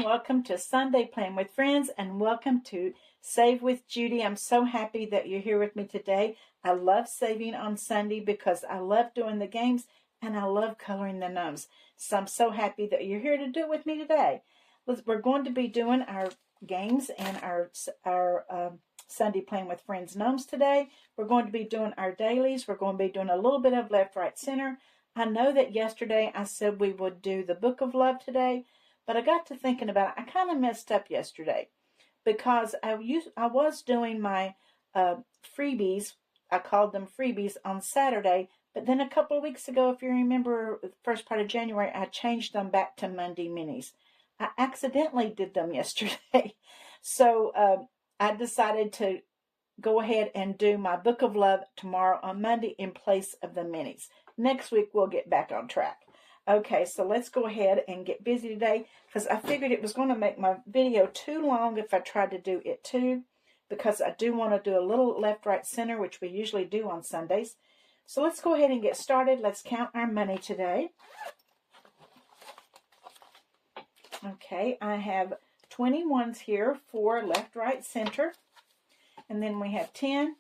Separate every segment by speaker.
Speaker 1: welcome to Sunday Playing with Friends, and welcome to Save with Judy. I'm so happy that you're here with me today. I love saving on Sunday because I love doing the games and I love coloring the gnomes. So I'm so happy that you're here to do it with me today. We're going to be doing our games and our Sunday Playing with Friends gnomes today. We're going to be doing our dailies. We're going to be doing a little bit of left, right, center. I know that yesterday I said we would do the Book of Love today, but I got to thinking about it. I kind of messed up yesterday because I was doing my freebies. I called them freebies on Saturday, but then a couple of weeks ago, if you remember, the first part of January, I changed them back to Monday minis. I accidentally did them yesterday. So I decided to go ahead and do my Book of Love tomorrow on Monday in place of the minis. Next week, we'll get back on track. Okay, so let's go ahead and get busy today because I figured it was going to make my video too long if I tried to do it too, because I do want to do a little left, right, center, which we usually do on Sundays. So let's go ahead and get started. Let's count our money today. Okay, I have 21s here for left, right, center. And then we have 10,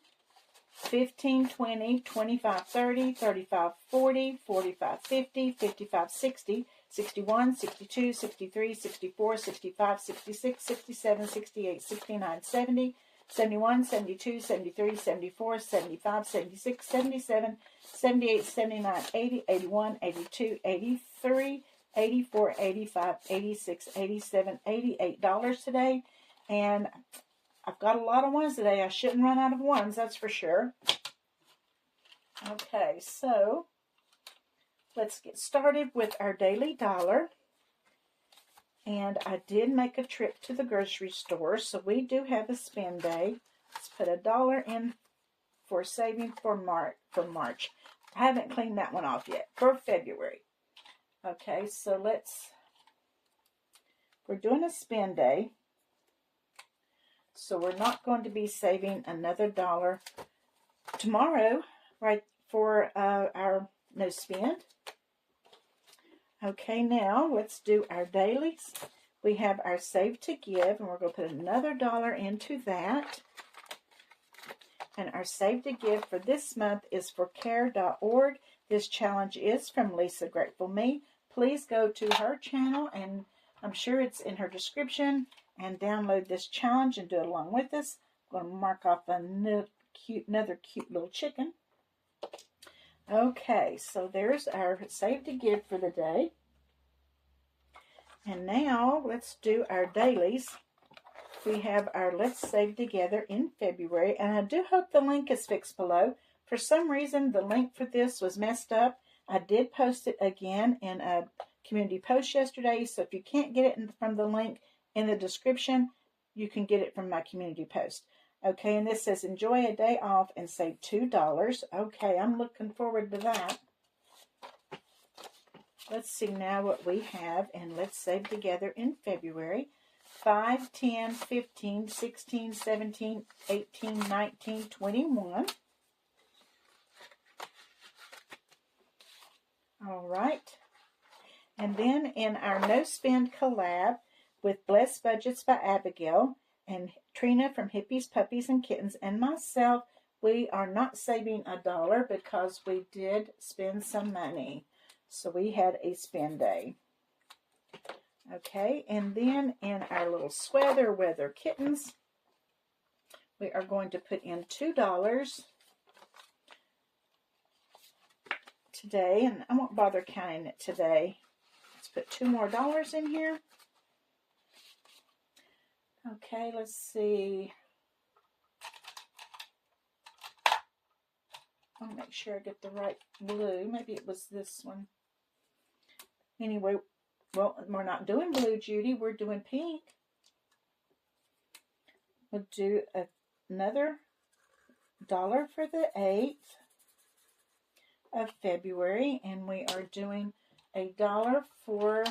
Speaker 1: 15, 20, 25, 30, 35, 40, 45, 50, 55, 60, 61, 62, 63, 64, 65, 66, 67, 68, 69, 70, 71, 72, 73, 74, 75, 76, 77, 78, 79, 80, 81, 82, 83, 84, 85, 86, 87, $88 today. And I've got a lot of ones today. I shouldn't run out of ones, that's for sure. Okay, so let's get started with our daily dollar. And I did make a trip to the grocery store, so we do have a spend day. Let's put $1 in for saving for March. I haven't cleaned that one off yet, for February. Okay, so we're doing a spend day. So we're not going to be saving another $1 tomorrow, right, for our no spend. Okay, now let's do our dailies. We have our Save to Give, and we're going to put another $1 into that. And our Save to Give for this month is for care.org. This challenge is from Lisa Grateful Me. Please go to her channel, and I'm sure it's in her description, and download this challenge and do it along with us. I'm going to mark off another cute little chicken. Okay, so there's our Save to Give for the day. And now let's do our dailies. We have our Let's Save Together in February, and I do hope the link is fixed below. For some reason, the link for this was messed up. I did post it again in a community post yesterday, so if you can't get it from the link in the description, you can get it from my community post. Okay, and this says, enjoy a day off and save $2. Okay, I'm looking forward to that. Let's see now what we have, and Let's Save Together in February. 5, 10, 15, 16, 17, 18, 19, 21. All right. And then in our No Spend collab with Blessed Budgets by Abigail and Trina from Hippies, Puppies, and Kittens, and myself, we are not saving $1 because we did spend some money. So we had a spend day. Okay, and then in our little sweater weather kittens, we are going to put in $2 today, and I won't bother counting it today. Let's put $2 more in here. Okay, let's see. I'll make sure I get the right blue. Maybe it was this one. Anyway, well, we're not doing blue, Judy. We're doing pink. We'll do another $1 for the 8th of February, and we are doing $1 for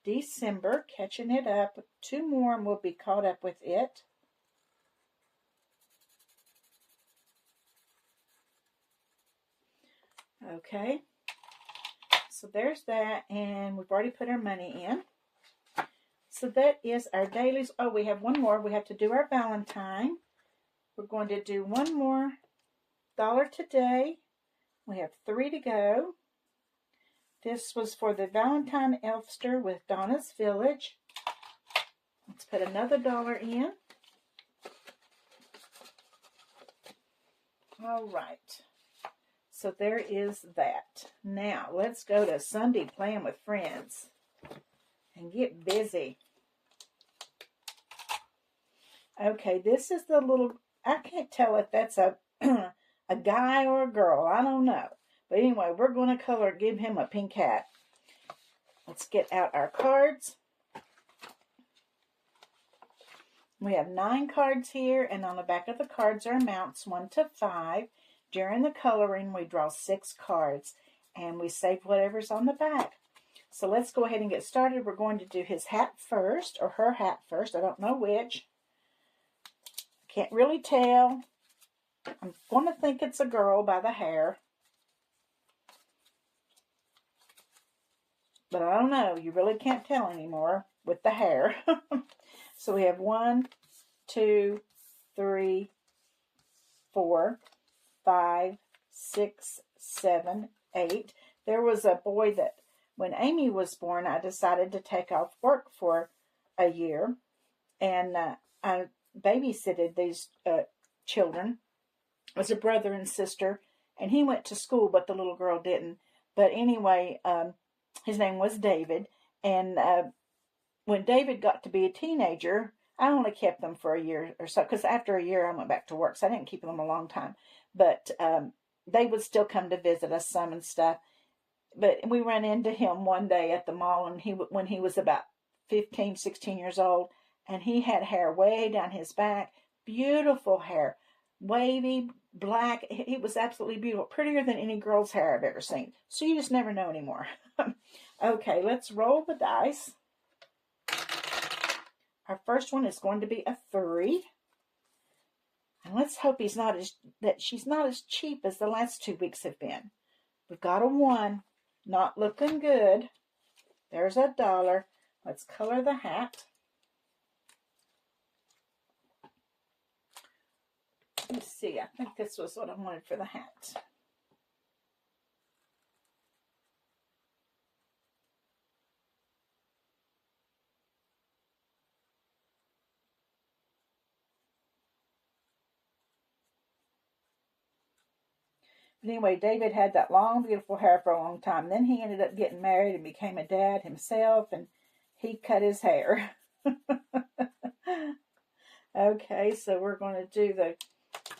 Speaker 1: December, catching it up. 2 more and we'll be caught up with it. Okay, so there's that, and we've already put our money in. So that is our dailies. Oh, we have one more. We have to do our Valentine. We're going to do one more dollar today. We have 3 to go. This was for the Valentine Elfster with Donna's Village. Let's put another dollar in. All right. So there is that. Now, let's go to Sunday Playing with Friends and get busy. Okay, this is the little, I can't tell if that's a a guy or a girl. I don't know. But anyway, we're going to give him a pink hat. Let's get out our cards. We have 9 cards here, and on the back of the cards are amounts 1 to 5. During the coloring, we draw 6 cards, and we save whatever's on the back. So let's go ahead and get started. We're going to do his hat first, or her hat first. I don't know which. Can't really tell. I'm going to think it's a girl by the hair. But I don't know. You really can't tell anymore with the hair. So we have 1, 2, 3, 4, 5, 6, 7, 8. There was a boy that, when Amy was born, I decided to take off work for a year. And I babysitted these children. It was a brother and sister. And he went to school, but the little girl didn't. But anyway, his name was David. And when David got to be a teenager, I only kept them for a year or so, because after a year I went back to work, so I didn't keep them a long time. But they would still come to visit us some and stuff. But we ran into him one day at the mall, and when he was about 15, 16 years old, and he had hair way down his back, beautiful hair, wavy, black. He was absolutely beautiful, prettier than any girl's hair I've ever seen. So you just never know anymore. Okay, let's roll the dice. Our first one is going to be a 3. And let's hope she's not as cheap as the last 2 weeks have been. We've got a 1. Not looking good. There's a $1. Let's color the hat. Let's see. I think this was what I wanted for the hat. But anyway, David had that long, beautiful hair for a long time. Then he ended up getting married and became a dad himself, and he cut his hair. Okay, so we're going to do the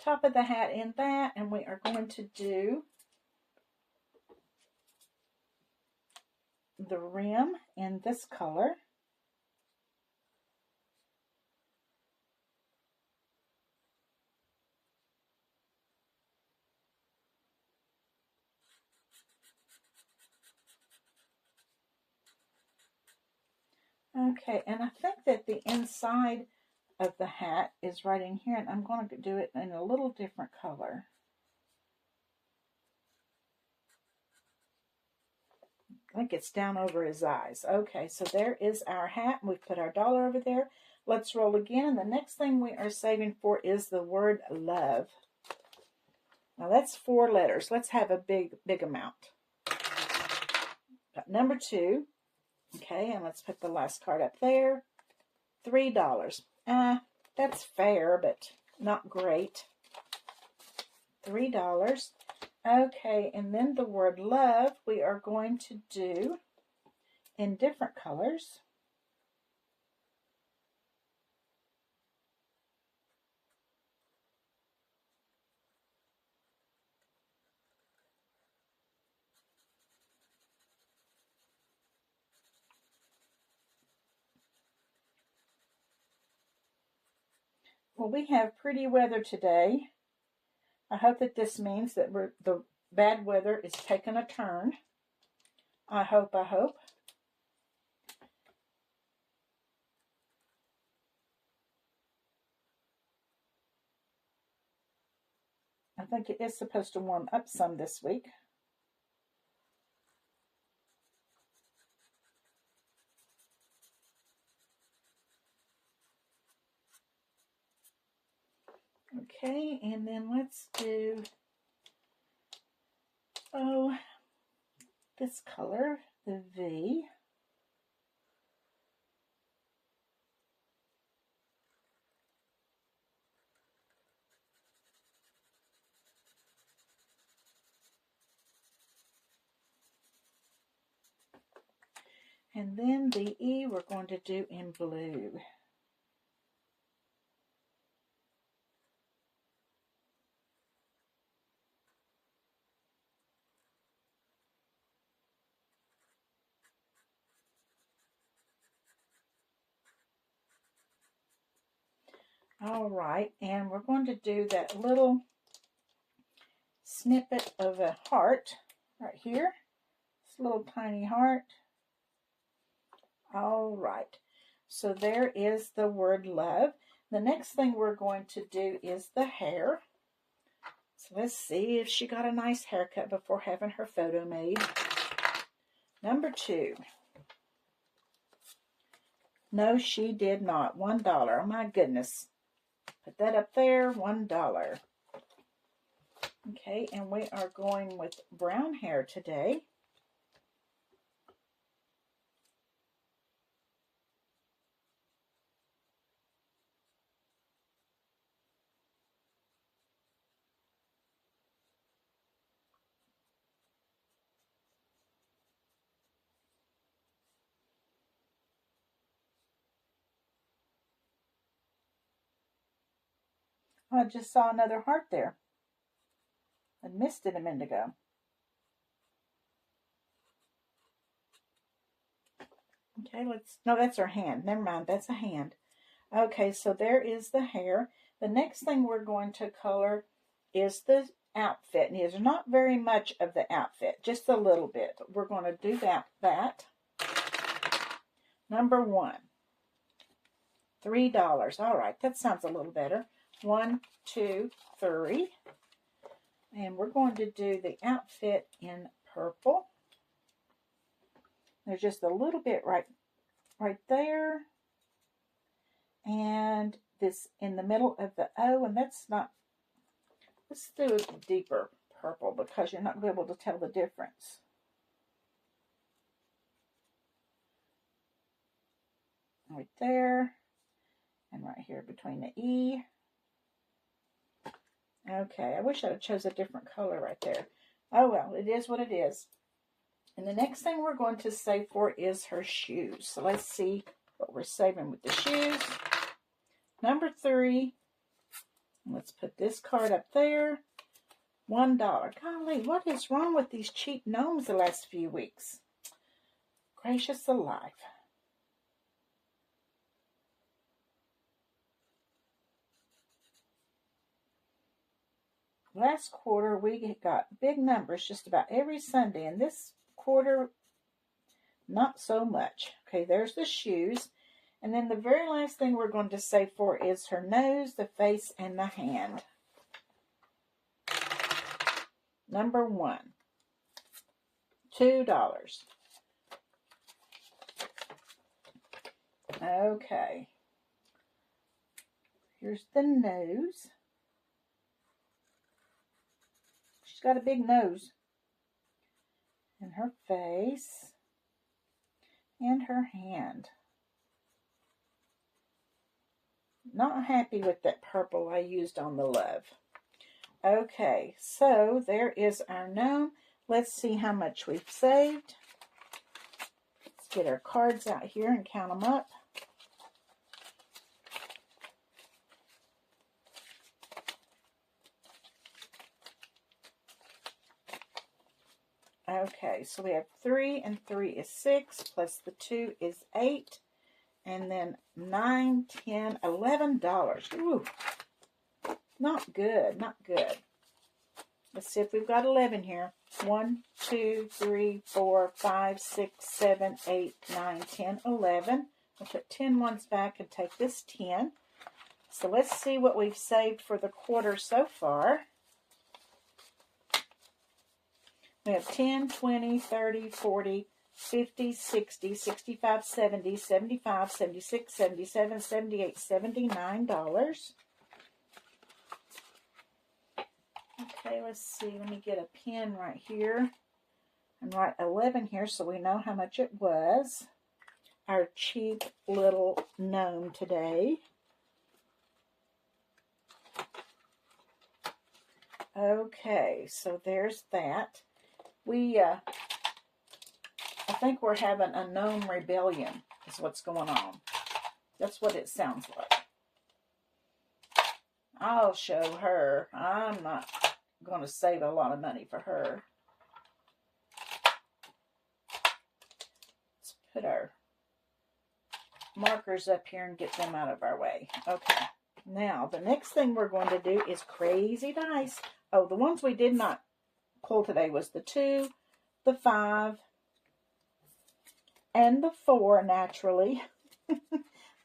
Speaker 1: top of the hat in that, and we are going to do the rim in this color. Okay, and I think that the inside of the hat is right in here, and I'm going to do it in a little different color. I think it's down over his eyes. Okay, so there is our hat. We've put our $1 over there. Let's roll again, and the next thing we are saving for is the word love. Now that's 4 letters. Let's have a big amount. Got number 2. Okay, and let's put the last card up there. $3. That's fair, but not great. $3. Okay, and then the word love we are going to do in different colors. Well, we have pretty weather today. I hope that this means that the bad weather is taking a turn. I hope. I think it is supposed to warm up some this week. Okay, and then let's do, oh, this color, the V. And then the E we're going to do in blue. All right, and we're going to do that little snippet of a heart right here. This little tiny heart. All right, so there is the word love. The next thing we're going to do is the hair. So let's see if she got a nice haircut before having her photo made. Number 2. No, she did not. $1. Oh my goodness. Put that up there, $1. Okay, and we are going with brown hair today. I just saw another heart there. I missed it a minute ago. Okay, no, that's her hand. Never mind, that's a hand. Okay, so there is the hair. The next thing we're going to color is the outfit. And there's not very much of the outfit, just a little bit. We're going to do that. Number 1. $3. All right, that sounds a little better. 1, 2, 3. And we're going to do the outfit in purple. There's just a little bit right there. And this in the middle of the O, and that's not, let's do a deeper purple because you're not going to be able to tell the difference. Right there, and right here between the E. Okay, I wish I had chose a different color right there. Oh well, it is what it is. And the next thing we're going to save for is her shoes. So let's see what we're saving with the shoes. Number 3. Let's put this card up there. $1. Golly, what is wrong with these cheap gnomes the last few weeks? Gracious alive. Last quarter, we got big numbers just about every Sunday. And this quarter, not so much. Okay, there's the shoes. And then the very last thing we're going to save for is her nose, the face, and the hand. Number 1. $2. Okay. Here's the nose. She's got a big nose. And her face. And her hand. Not happy with that purple I used on the love. Okay, so there is our gnome. Let's see how much we've saved. Let's get our cards out here and count them up. Okay, so we have 3, and 3 is 6, plus the 2 is 8, and then 9, 10, $11. Ooh, not good, not good. Let's see if we've got 11 here. 1, 2, 3, 4, 5, 6, 7, 8, 9, 10, 11. I'll put 10 ones back and take this 10. So let's see what we've saved for the quarter so far. We have 10, 20, 30, 40, 50, 60, 65, 70, 75, 76, 77, 78, $79. Okay, let's see. Let me get a pen right here and write 11 here so we know how much it was. Our cheap little gnome today. Okay, so there's that. I think we're having a gnome rebellion is what's going on. That's what it sounds like. I'll show her. I'm not going to save a lot of money for her. Let's put our markers up here and get them out of our way. Okay. Now, the next thing we're going to do is crazy dice. Oh, the ones we did not pull today was the 2, the 5, and the 4, naturally.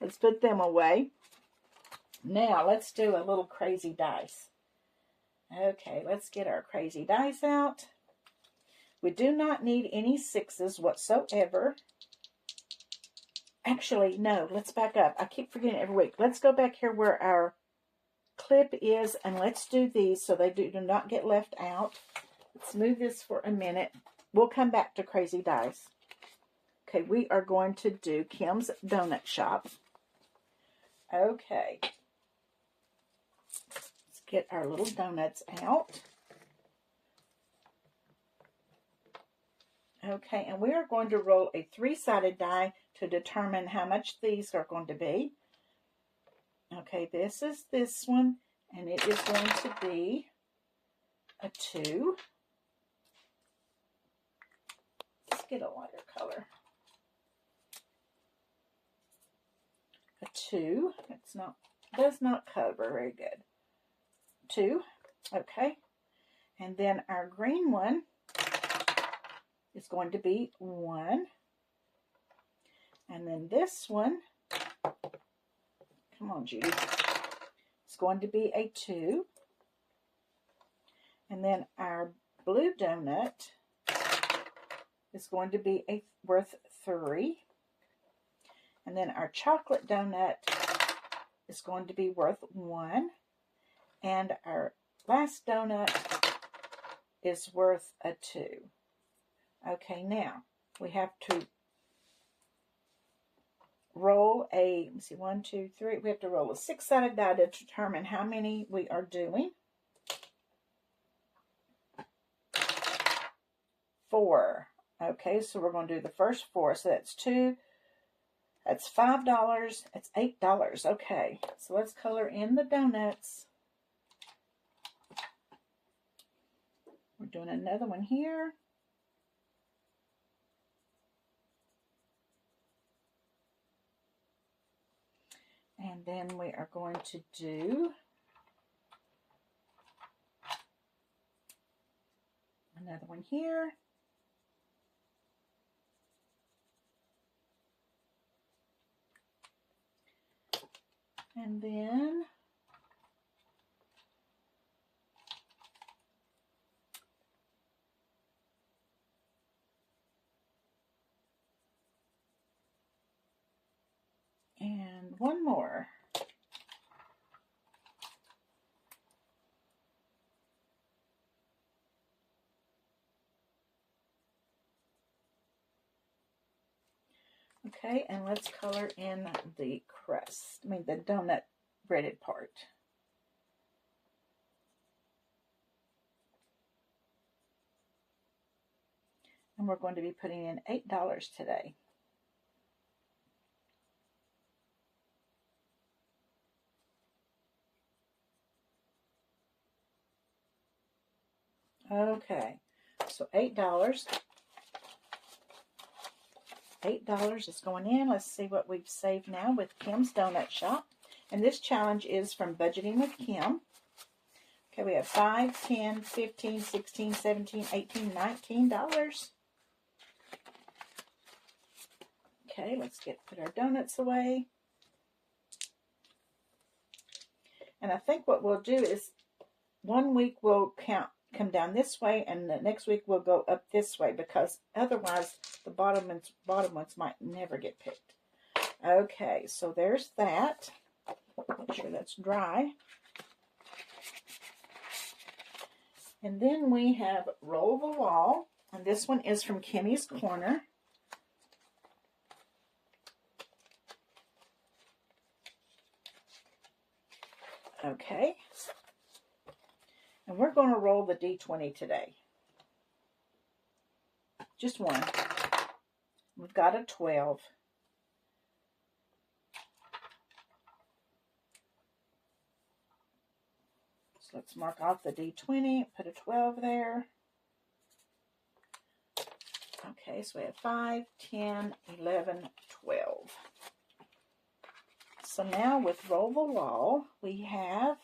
Speaker 1: Let's put them away. Now, let's do a little crazy dice. Okay, let's get our crazy dice out. We do not need any 6s whatsoever. Actually, no, let's back up. I keep forgetting every week. Let's go back here where our clip is, and let's do these so they do not get left out. Let's move this for a minute. We'll come back to crazy dice. Okay, we are going to do Kim's Donut Shop. Okay. Let's get our little donuts out. Okay, and we are going to roll a 3-sided die to determine how much these are going to be. Okay, this is this one, and it is going to be a 2. Let's get a lighter color. A 2. Does not cover very good. 2. Okay. And then our green one is going to be 1. And then this one, come on, Judy, it's going to be a 2. And then our blue donut is going to be worth 3. And then our chocolate donut is going to be worth 1. And our last donut is worth a 2. Okay, now we have to roll a, let me see, 1, 2, 3. We have to roll a 6-sided die to determine how many we are doing. 4. Okay, so we're going to do the first 4. So that's 2. That's $5. That's $8. Okay, so let's color in the donuts. We're doing another one here. And then we are going to do another one here. And then one more. Okay, and let's color in the crust, the donut breaded part. And we're going to be putting in $8 today. Okay, so $8. $8 is going in. Let's see what we've saved now with Kim's Donut Shop. And this challenge is from Budgeting with Kim. Okay, we have $5, $10, $15, $16, $17, $18, $19. Okay, let's put our donuts away. And I think what we'll do is 1 week we'll come down this way, and the next week we'll go up this way, because otherwise the bottom ones might never get picked. Okay, so there's that. Make sure that's dry. And then we have Roll the Wall. And this one is from Kimmy's Corner. Okay. And we're going to roll the D20 today. Just one. We've got a 12. So let's mark off the D20, put a 12 there. Okay, so we have 5, 10, 11, 12. So now with Roll the Wall, we have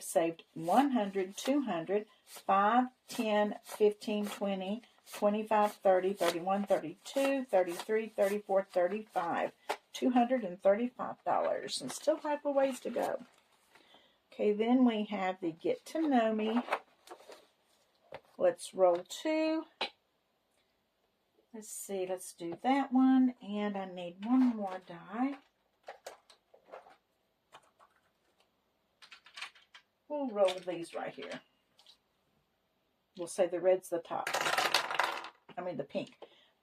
Speaker 1: saved 100, 200, 5, 10, 15, 20, 25, 30, 31, 32, 33, 34, 35. $235 and still have a ways to go. Okay, then we have the Get to Know Me. Let's roll 2. Let's see, let's do that one. And I need one more die. We'll roll these right here. We'll say the red's the top. I mean the pink.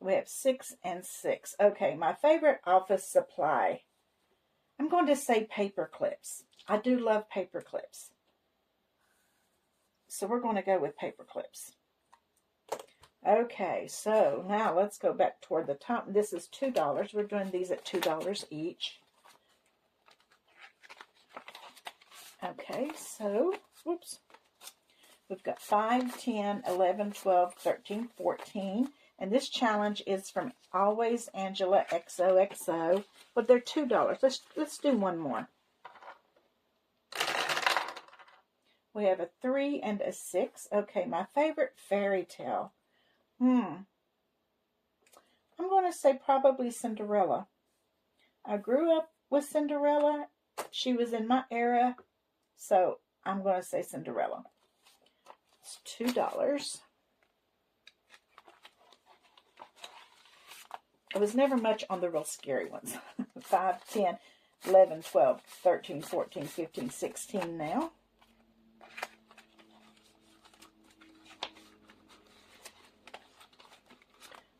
Speaker 1: We have 6 and 6. Okay, my favorite office supply. I'm going to say paper clips. I do love paper clips. So we're going to go with paper clips. Okay, so now let's go back toward the top. This is $2. We're doing these at $2 each. Okay, so, whoops. We've got 5, 10, 11, 12, 13, 14. And this challenge is from Always Angela XOXO. But they're $2. Let's do one more. We have a 3 and a 6. Okay, my favorite fairy tale. I'm going to say probably Cinderella. I grew up with Cinderella. She was in my era. So I'm going to say Cinderella. It's $2. I was never much on the real scary ones. 5, 10, 11, 12, 13, 14, 15, 16 now.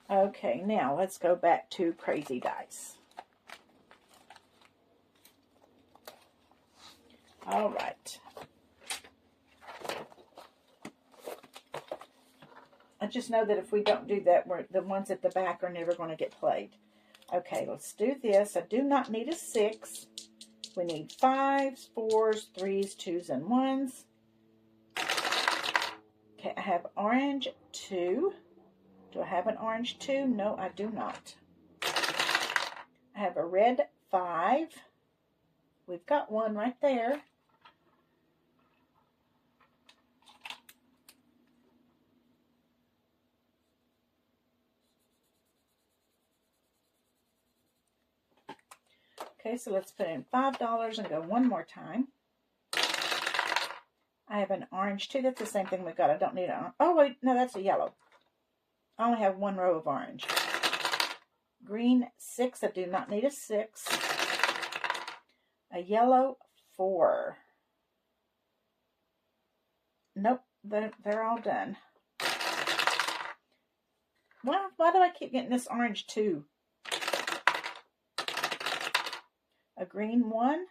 Speaker 1: Okay, now let's go back to Crazy Dice. All right. I just know that if we don't do that, the ones at the back are never going to get played. Okay, let's do this. I do not need a 6. We need 5s, 4s, 3s, 2s, and 1s. Okay, I have orange 2. Do I have an orange 2? No, I do not. I have a red 5. We've got one right there. Okay, so let's put in $5 and go one more time. I have an orange 2. That's the same thing we got. I don't need an... Oh, wait. No, that's a yellow. I only have one row of orange. Green 6. I do not need a 6. A yellow 4. Nope. They're all done. Why do I keep getting this orange 2? A green 1?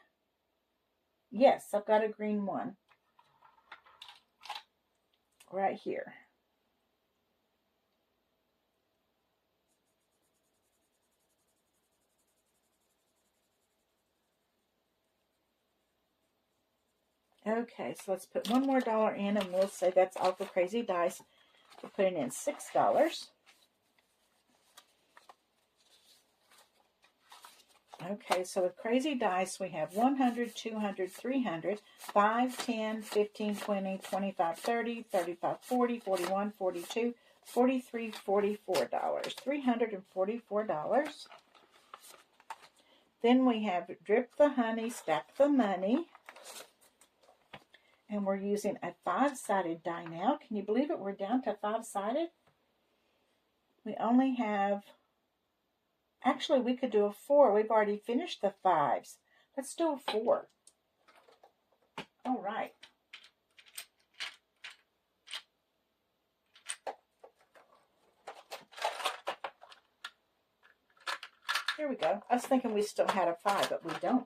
Speaker 1: Yes, I've got a green 1. Right here. Okay, so let's put one more dollar in and we'll say that's all for Crazy Dice. We're putting in $6. Okay, so with Crazy Dice, we have 100, 200, 300, 5, 10, 15, 20, 25, 30, 35, 40, 41, 42, 43, $44. $344. Then we have Drip the Honey, Stack the Money. And we're using a 5-sided die now. Can you believe it? We're down to 5-sided. We only have... Actually, we could do a 4. We've already finished the 5s. Let's do a 4. All right. Here we go. I was thinking we still had a 5, but we don't.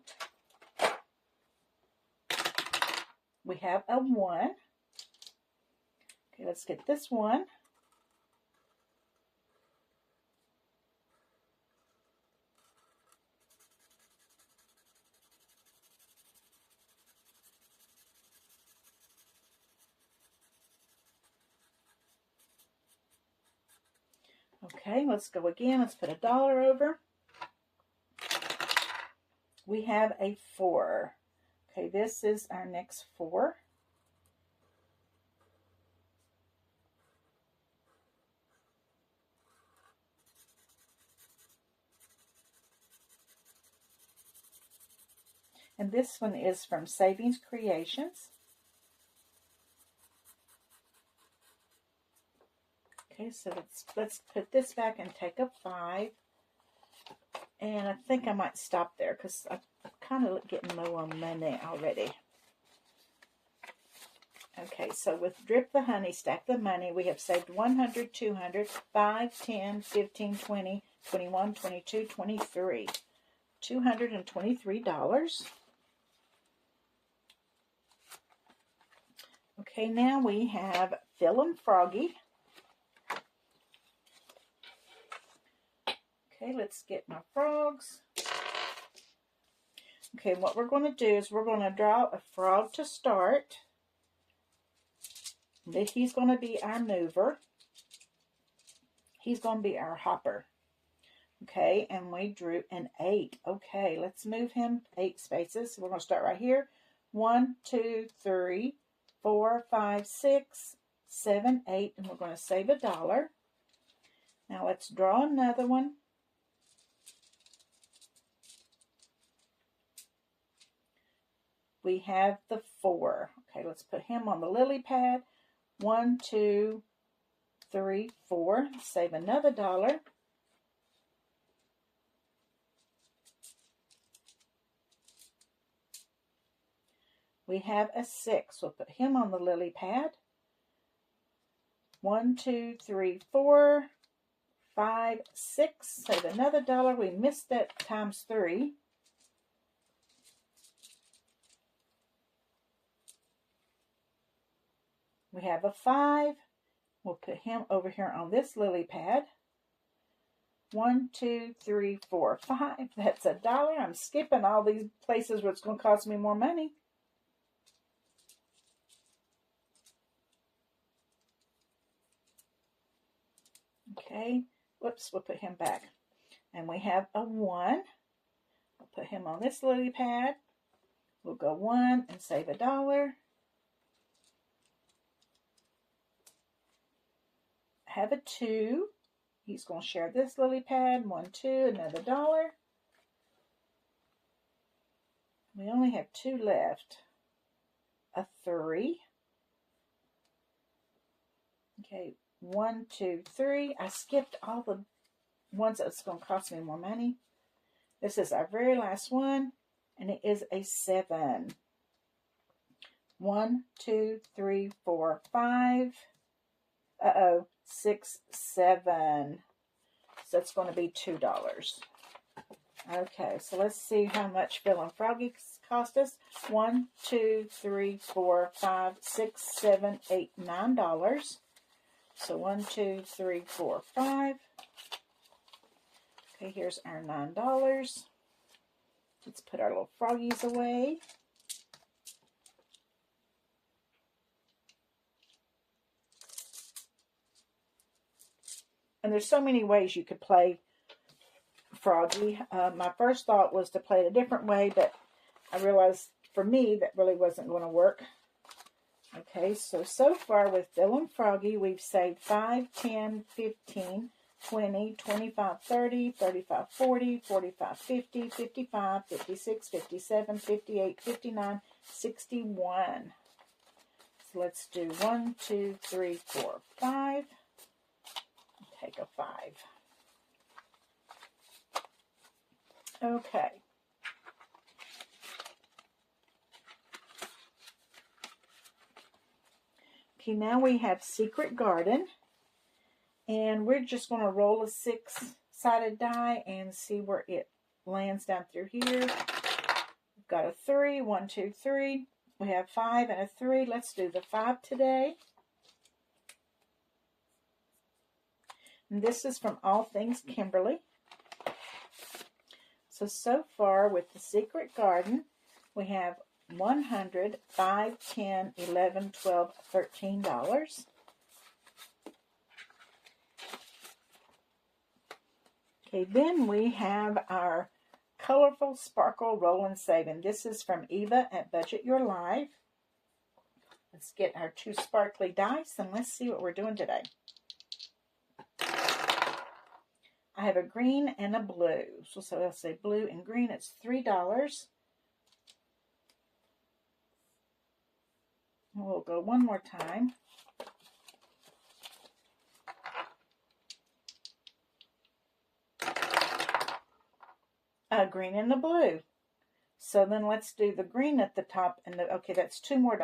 Speaker 1: We have a 1. Okay, let's get this one. Okay, let's go again. Let's put $1 over. We have a 4. Okay, this is our next 4. And this one is from Savings Creations. Okay, so let's put this back and take a 5. And I think I might stop there because I'm kind of getting low on money already. Okay, so with Drip the Honey, Stack the Money, we have saved 100, 200, 5, 10, 15, 20, 21, 22, 23. $223. Okay, now we have Phil and Froggy. Okay, let's get my frogs. Okay, what we're going to do is we're going to draw a frog to start. He's going to be our mover. He's going to be our hopper. Okay, and we drew an 8. Okay, let's move him 8 spaces. So we're going to start right here. 1, 2, 3, 4, 5, 6, 7, 8, and we're going to save $1. Now let's draw another one. We have the 4. Okay, let's put him on the lily pad. 1, 2, 3, 4. Save another $1. We have a 6. We'll put him on the lily pad. 1, 2, 3, 4, 5, 6. Save another $1. We missed that times 3. We have a 5. We'll put him over here on this lily pad. 1, 2, 3, 4, 5. That's $1. I'm skipping all these places where it's going to cost me more money. Okay, whoops, we'll put him back. And we have a 1. We'll put him on this lily pad. We'll go 1 and save $1. Have a 2. He's going to share this lily pad. 1, 2, another $1. We only have 2 left. A 3. Okay, 1, 2, 3. I skipped all the ones that's going to cost me more money. This is our very last one, and it is a 7. 1, 2, 3, 4, 5. 6, 7. So it's going to be $2. Okay, so let's see how much Phil and Froggy cost us. 1, 2, 3, 4, 5, 6, 7, 8, $9. So 1, 2, 3, 4, 5. Okay, here's our $9. Let's put our little froggies away. And there's so many ways you could play Froggy. My first thought was to play it a different way, but I realized for me that really wasn't going to work. Okay, so far with Phil and Froggy, we've saved 5, 10, 15, 20, 25, 30, 35, 40, 45, 50, 55, 56, 57, 58, 59, 61. So let's do 1, 2, 3, 4, 5. Take a 5. Okay. Okay, now we have Secret Garden. And we're just going to roll a 6-sided die and see where it lands down through here. We've got a 3, 1, 2, 3. We have 5 and a 3. Let's do the 5 today. And this is from All Things Kimberly. So far with the Secret Garden, we have $100, $5, $10, $11, $12, $13. Okay, then we have our Colorful Sparkle Roll and Save. And this is from Eva at Budget Your Life. Let's get our 2 sparkly dice and let's see what we're doing today. I have a green and a blue. So I'll say blue and green. It's $3. We'll go one more time. A green and a blue. So then let's do the green at the top. And okay, that's $2 more.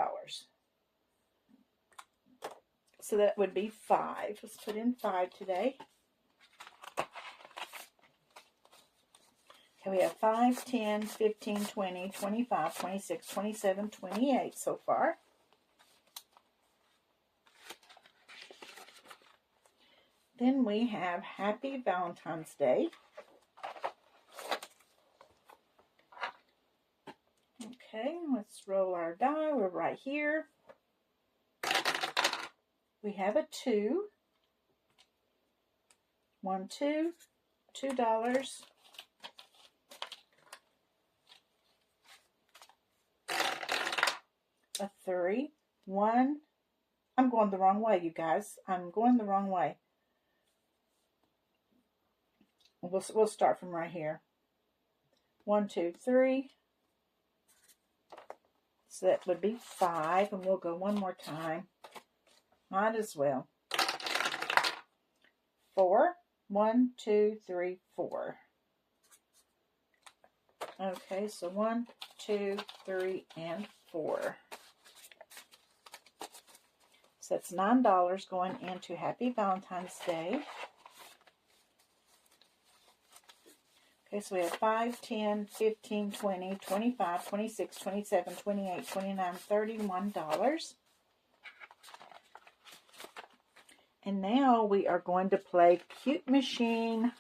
Speaker 1: So that would be 5. Let's put in 5 today. Okay, we have 5, 10, 15, 20, 25, 26, 27, 28 so far. Then we have Happy Valentine's Day. Okay, let's roll our die. We're right here. We have a 2. 1, 2, $2. A 3, 1. I'm going the wrong way, you guys. I'm going the wrong way. We'll start from right here. 1, 2, 3. So that would be 5, and we'll go one more time. Might as well. 4, 1, 2, 3, 4. Okay, so 1, 2, 3, and 4. So that's $9 going into Happy Valentine's Day. Okay, so we have 5, 10, 15, 20, 25, 26, 27, 28, 29, $31. And now we are going to play Cute Machine.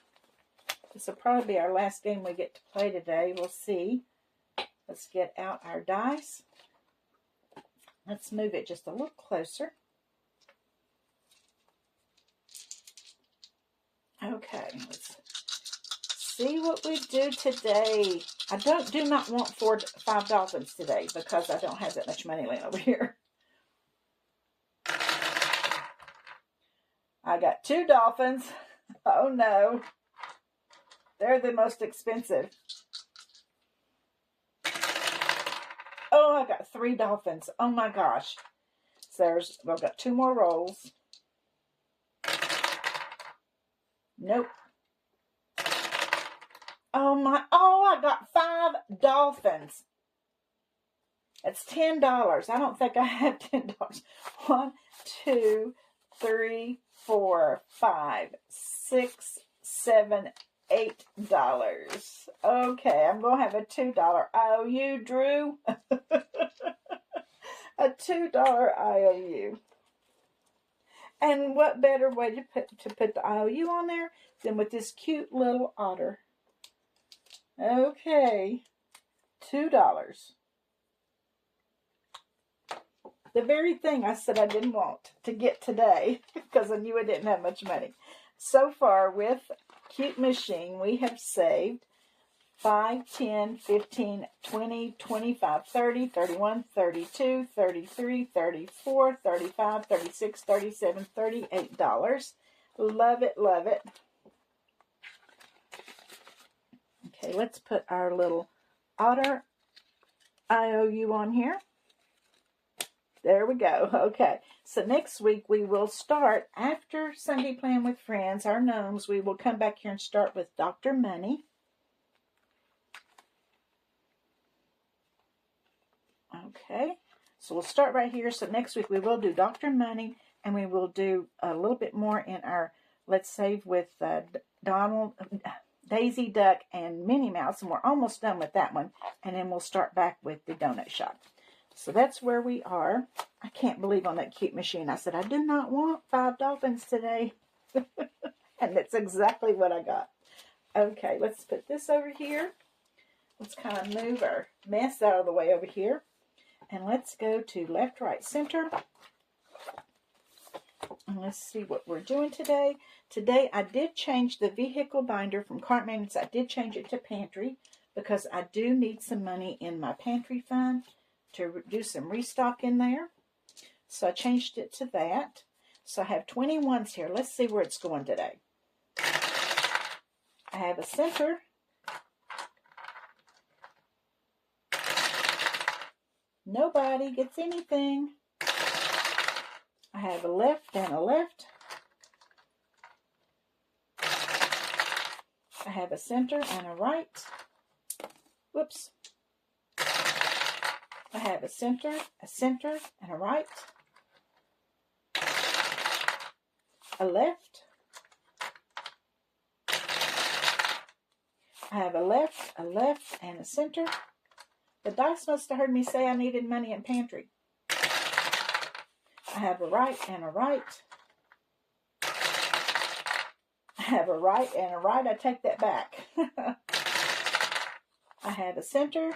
Speaker 1: This will probably be our last game we get to play today. We'll see. Let's get out our dice. Let's move it just a little closer. Okay, let's see what we do today. I do not want 5 dolphins today because I don't have that much money laying over here. I got 2 dolphins. Oh no. They're the most expensive. Oh, I got 3 dolphins. Oh my gosh. So I've got 2 more rolls. Nope. Oh, I got 5 dolphins. That's $10. I don't think I have $10. 1, 2, 3, 4, 5, 6, 7, $8. Okay, I'm going to have a $2 IOU, Drew. A $2 IOU. And what better way to put the IOU on there than with this cute little otter. Okay, $2. The very thing I said I didn't want to get today because I knew I didn't have much money. So far with Cute Machine, we have saved 5, 10, 15, 20, 25, 30, 31, 32, 33, 34, 35, 36, 37, $38. Love it, love it. Okay, let's put our little otter IOU on here. There we go. Okay, so next week we will start, after Sunday Playing with Friends, our gnomes, we will come back here and start with Dr. Money. Okay, So we'll start right here. So next week we will do Dr. Money, and we will do a little bit more in our Let's Save with Donald, Daisy Duck, and Minnie Mouse, and we're almost done with that one. And then we'll start back with the donut shop. So that's where we are. I can't believe on that cute machine I said, I do not want 5 dolphins today. And that's exactly what I got. Okay, let's put this over here. Let's kind of move our mess out of the way over here. And let's go to left, right, center. And let's see what we're doing today. Today I did change the vehicle binder from cart maintenance. I did change it to pantry because I do need some money in my pantry fund to do some restock in there. So I changed it to that. So I have 21s here. Let's see where it's going today. I have a center. Nobody gets anything. I have a left and a left. I have a center and a right. Whoops. I have a center, and a right. A left. I have a left, and a center. The dice must have heard me say I needed money in pantry. I have a right and a right. I have a right and a right. I take that back. I have a center.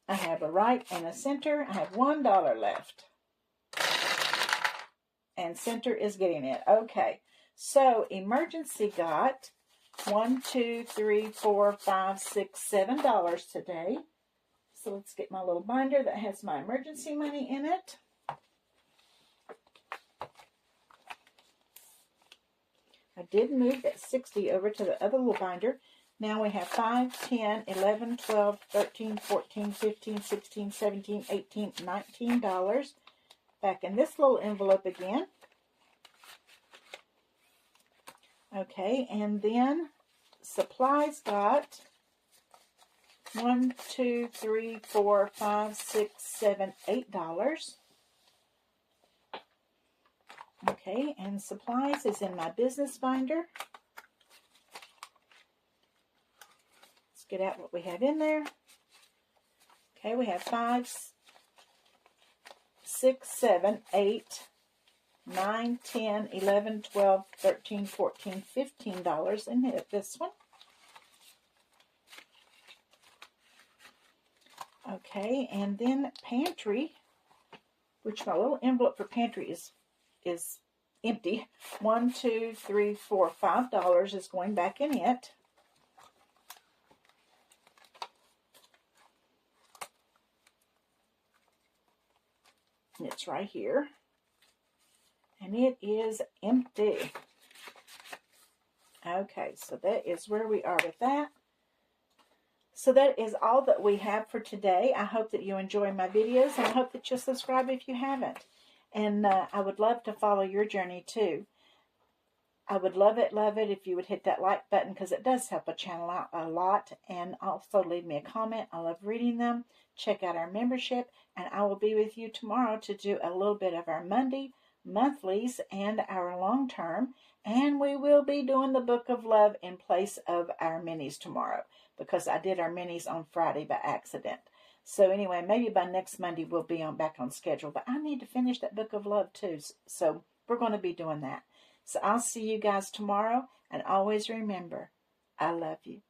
Speaker 1: I have a right and a center. I have $1 left. And center is getting it. Okay. So emergency got $1, $2, $3, $4, $5, $6, $7 today. So let's get my little binder that has my emergency money in it. I did move that 60 over to the other little binder. Now we have 5, 10, 11, 12, 13, 14, 15, 16, 17, 18, $19 back in this little envelope again. Okay, and then supplies got $1, 2, 3, 4, 5, 6, 7, $8. Okay, and supplies is in my business binder. Let's get out what we have in there. Okay, we have 5, 6, 7, 8, 9, 10, 11, 12, 13, 14, $15 in this one. Okay, and then pantry, which my little envelope for pantry is empty. $1, 2, 3, 4, $5 is going back in it. And it's right here. And it is empty. Okay, so that is where we are with that. So that is all that we have for today. I hope that you enjoy my videos, and I hope that you'll subscribe if you haven't. And I would love to follow your journey too. I would love it if you would hit that like button, because it does help a channel out a lot. And also leave me a comment. I love reading them. Check out our membership, and I will be with you tomorrow to do a little bit of our Monday monthlies and our long term. And we will be doing the Book of Love in place of our minis tomorrow, because I did our minis on Friday by accident. So anyway, maybe by next Monday we'll be back on schedule. But I need to finish that Book of Love too. So we're going to be doing that. So I'll see you guys tomorrow. And always remember, I love you.